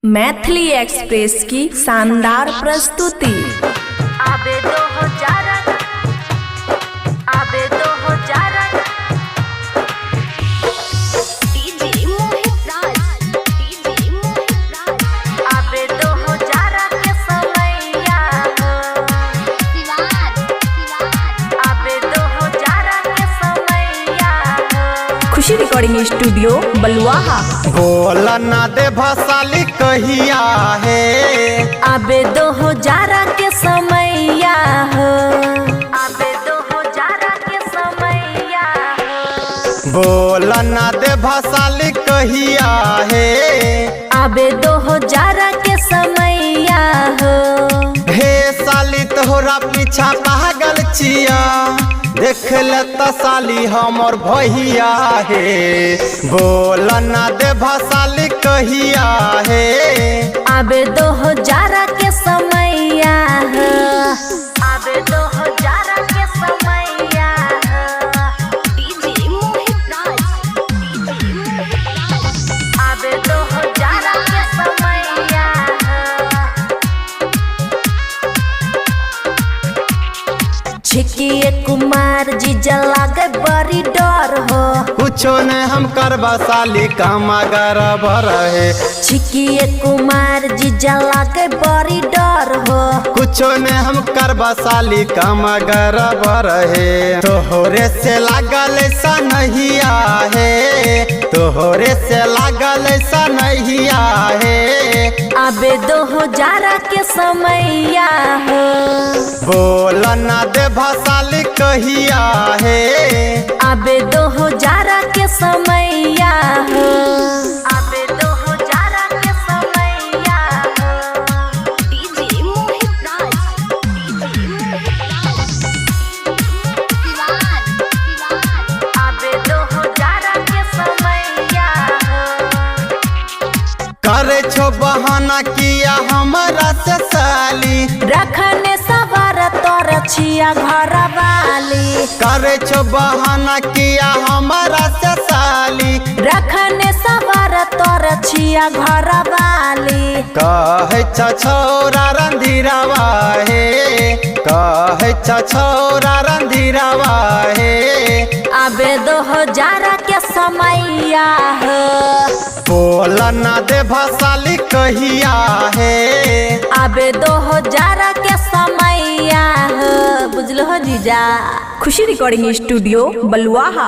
Maithili express की शानदार प्रस्तुति। आबे 2000 डीजे मोहित राज आबे 2000 के समैया आबे 2000 के समैया। खुशी रिकॉर्डिंग स्टूडियो बलुआहा। बोल ना दे भसाली कहिया है आबे 2000 के समैया हो आबे 2000 के समैया हो। बोल ना दे भसाली कहिया है आबे 2000 के समैया हो। हे साली तोहरा पीछा पागल छिया देख ले त साली हमर भैया है। बोल ना दे भसाली कहिया है आबे 2000 के समैया हो आबे 2000 के समैया हो। डीजे मोहित राज आबे 2000 के समैया हो। छिकिए कुमार जी लागे बड़ी डर हो कुछो ने हम करबा साली काम गरब रहे। छिकिए कुमार जी लागे बड़ी डर हो कुछो ने हम करबा साली काम गरब रहे। तोहरे से लागल सा नहीं है तोहरे से लागल सा नहीं है। आबे 2000 के समैया हो बोल ना दे भसाली कहिया है आबे 2000 के समैया हो आबे 2000 के समैया हो। डीजे मोहित राज आबे 2000 के समैया हो। करे छो बहाना किया हमारा से साली रखने सवार तोर छिया घर वाली करे छो बहाना किया हमारा से साली रखने सवार तोर छिया घर वाली। कहे छोरा रंधीरावा है कहे छोरा रंधीरावा है। आबे 2000 के समैया हो बोल ना दे भसाली कहिया है आबे 2000 के समैया हो। बुझलो हो जीजा। खुशी रिकॉर्डिंग स्टूडियो बलुआहा।